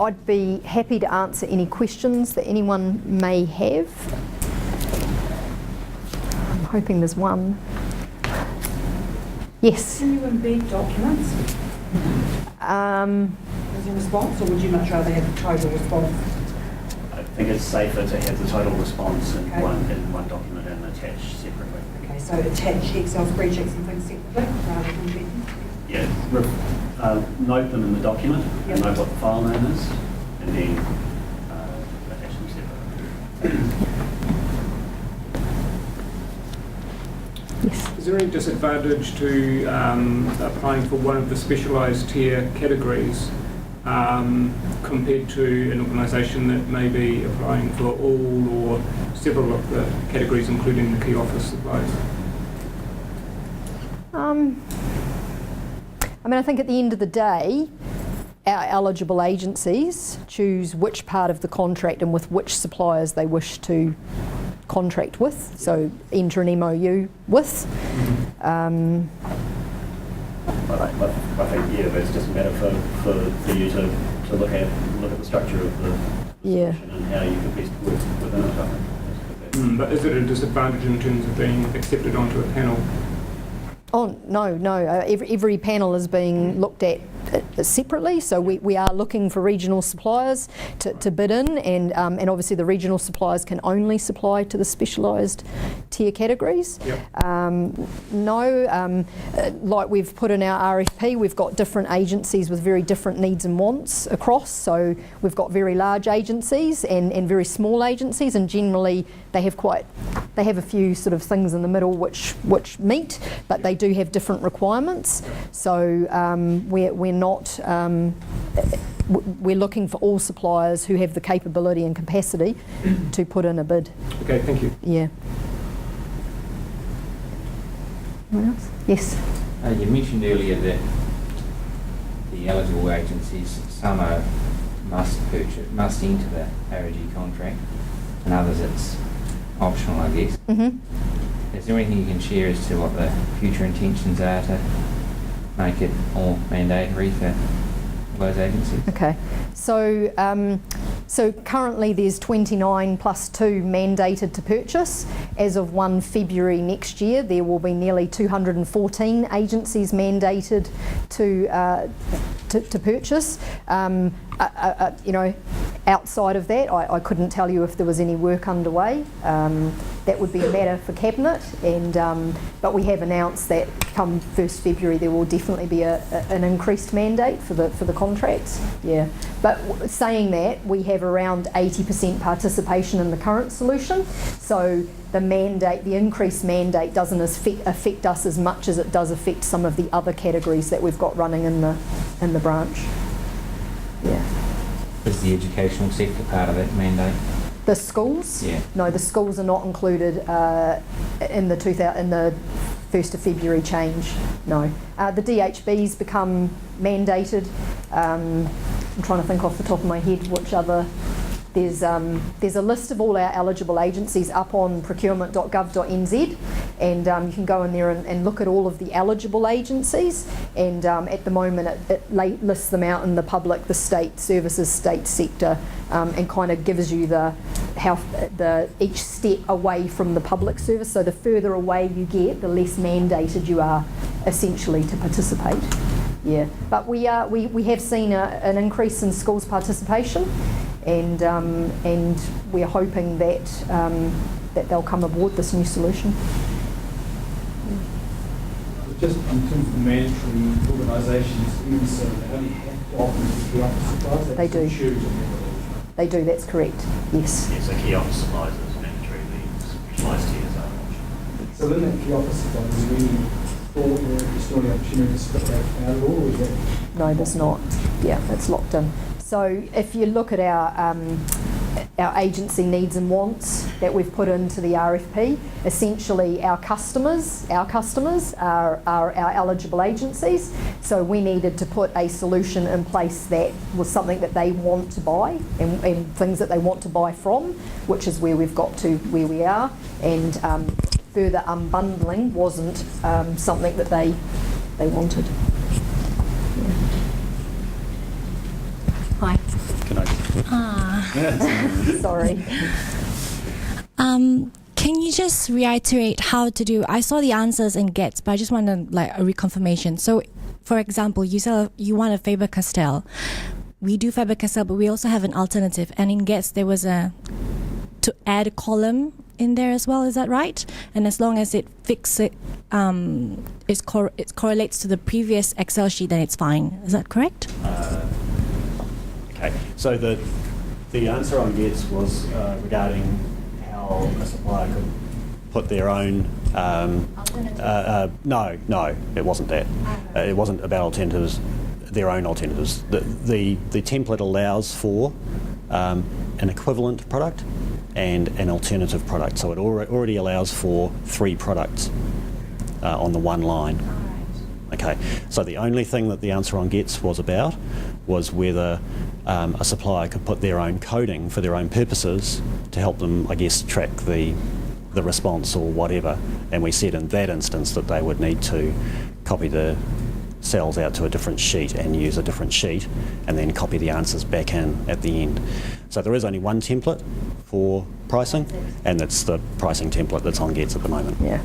I'd be happy to answer any questions that anyone may have. I'm hoping there's one. Yes? Can you embed documents as a response, or would you much rather have the total response? I think it's safer to have the total response in, Okay. one document and attached separately. Okay, so attach Excel spreadsheets and things separately rather than embedding? Yeah, note them in the document, Yep. and note what the file name is, and then attach them separately. Yes. Is there any disadvantage to applying for one of the specialised tier categories compared to an organisation that may be applying for all or several of the categories, including the key office supplies? I mean, I think at the end of the day, our eligible agencies choose which part of the contract and with which suppliers they wish to contract with, so enter an MOU with. But I think, yeah, it's just a matter for you to look at the structure of the solution and how you can best work within it, I think. But is it a disadvantage in terms of being accepted onto a panel? Oh, no. Every panel is being looked at separately, so we are looking for regional suppliers to bid in, and obviously the regional suppliers can only supply to the specialised tier categories. Yep. Like we've put in our RFP, we've got different agencies with very different needs and wants across, so we've got very large agencies and very small agencies, and generally they have a few sort of things in the middle which meet, but they do have different requirements. So we're not we're looking for all suppliers who have the capability and capacity to put in a bid. Okay, thank you. Yeah. Anyone else? Yes. You mentioned earlier that the eligible agencies, some are must enter the AoG contract, and others it's optional, I guess. Mm-hmm. Is there anything you can share as to what the future intentions are to make it all mandatory for those agencies? Okay, so currently there's 29 plus 2 mandated to purchase. As of 1 February next year, there will be nearly 214 agencies mandated to purchase. You know, outside of that, I couldn't tell you if there was any work underway. That would be a matter for Cabinet, and but we have announced that come 1st February there will definitely be an increased mandate for the contracts. Yeah, but saying that, we have around 80% participation in the current solution, so the increased mandate doesn't affect us as much as it does affect some of the other categories that we've got running in the branch. Yeah. Is the educational sector part of that mandate? The schools? Yeah. No, the schools are not included in the 1st of February change. No. The DHBs become mandated. I'm trying to think off the top of my head which other. There's a list of all our eligible agencies up on procurement.gov.nz, and you can go in there and look at all of the eligible agencies, and at the moment it lists them out in the public, the state services, state sector, and kind of gives you each step away from the public service. So the further away you get, the less mandated you are essentially to participate. Yeah, but we have seen an increase in schools participation, and we're hoping that that they'll come aboard this new solution. Just in terms of the mandatory organisations, even so, they only have to offer the key office supplies. They do. They do. That's correct. Yes. Yeah, so key office supplies is mandatory. The specialised tiers are optional. So in that key office supplies, is there any thought or is there any opportunity to split that out at all, or is that? No, there's not. Yeah, it's locked in. So if you look at our agency needs and wants that we've put into the RFP, essentially our customers are our eligible agencies. So we needed to put a solution in place that was something that they want to buy and things that they want to buy from, which is where we've got to where we are. And further unbundling wasn't something that they wanted. Yeah. Hi. Can Sorry. Can you just reiterate how to do? I saw the answers in GETS, but I just want a reconfirmation. So, for example, you want a Faber-Castell. We do Faber-Castell, but we also have an alternative. And in GETS, there was to add a column in there as well. Is that right? And as long as it it correlates to the previous Excel sheet, then it's fine. Is that correct? Okay, so the answer on GETS was regarding how a supplier could put their own. No, it wasn't that. It wasn't about alternatives, their own alternatives. The template allows for an equivalent product and an alternative product. So it already allows for 3 products on the one line. Okay, so the only thing that the answer on GETS was about was whether a supplier could put their own coding for their own purposes to help them, I guess, track the response or whatever. And we said in that instance that they would need to copy the cells out to a different sheet and use a different sheet and then copy the answers back in at the end. So there is only one template for pricing, and it's the pricing template that's on GETS at the moment. Yeah.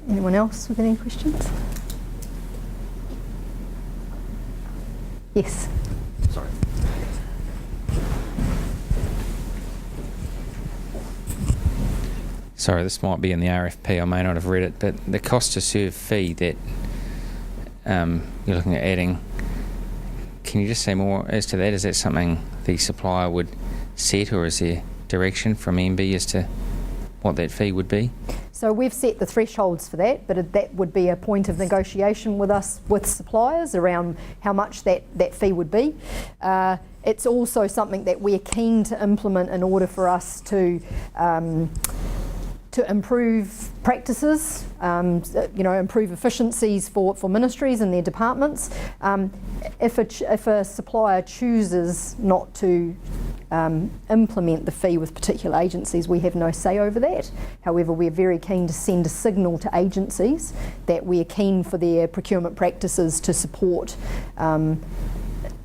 Anyone else with any questions? Yes. Sorry. Sorry, this might be in the RFP, I may not have read it, but the cost to serve fee that you're looking at adding, can you just say more as to that? Is that something the supplier would set, or is there direction from MB as to what that fee would be? So we've set the thresholds for that, but that would be a point of negotiation with us, with suppliers, around how much that fee would be. It's also something that we're keen to implement in order for us to improve practices, improve efficiencies for ministries and their departments. If a supplier chooses not to implement the fee with particular agencies, we have no say over that. However, we're very keen to send a signal to agencies that we're keen for their procurement practices to support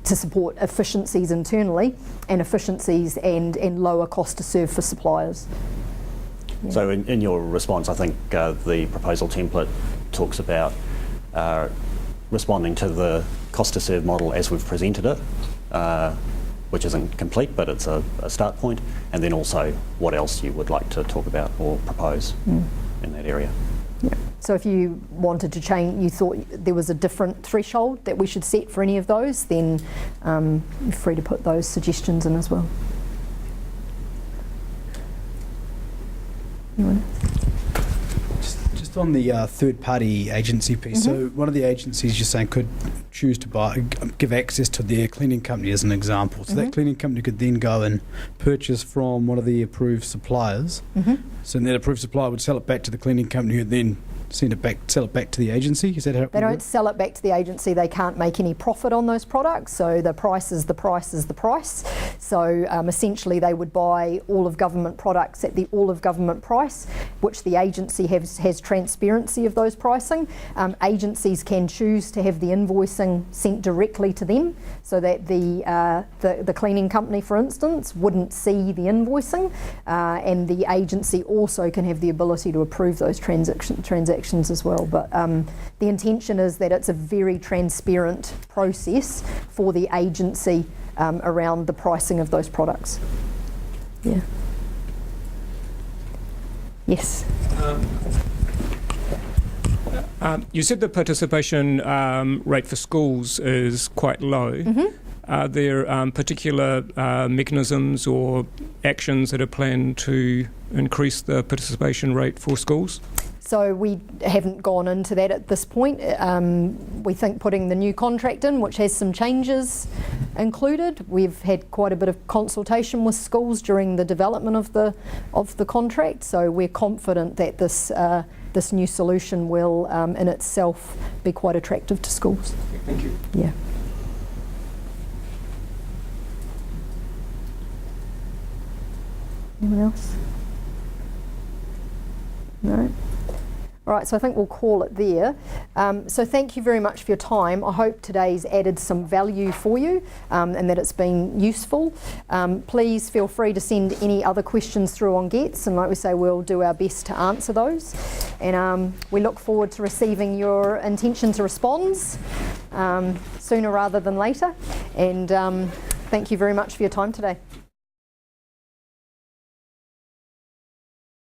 efficiencies internally and efficiencies and lower cost to serve for suppliers. Yeah. So in your response, I think the proposal template talks about responding to the cost to serve model as we've presented it, which isn't complete, but it's a start point, and then also what else you would like to talk about or propose in that area. Yeah. So if you wanted to change, you thought there was a different threshold that we should set for any of those, then you're free to put those suggestions in as well. Just on the third-party agency piece, so one of the agencies you're saying could choose to give access to their cleaning company as an example. So that cleaning company could then go and purchase from one of the approved suppliers. So that approved supplier would sell it back to the cleaning company, who would then sell it back to the agency. Is that how it They would don't work? sell it back to the agency. They can't make any profit on those products. So the price is the price is the price. So essentially, they would buy all of government products at the all of government price, which the agency has transparency of those pricing. Agencies can choose to have the invoicing sent directly to them, so that the cleaning company, for instance, wouldn't see the invoicing, and the agency also can have the ability to approve those transactions as well. But the intention is that it's a very transparent process for the agency around the pricing of those products. Yeah. Yes. You said the participation rate for schools is quite low. Are there particular mechanisms or actions that are planned to increase the participation rate for schools? So we haven't gone into that at this point. We think putting the new contract in, which has some changes included. We've had quite a bit of consultation with schools during the development of the contract. So we're confident that this new solution will, in itself, be quite attractive to schools. Thank you. Yeah. Anyone else? No. All right, so I think we'll call it there. So thank you very much for your time. I hope today's added some value for you and that it's been useful. Please feel free to send any other questions through on Gets, and like we say, we'll do our best to answer those. And we look forward to receiving your intention to respond sooner rather than later. And thank you very much for your time today.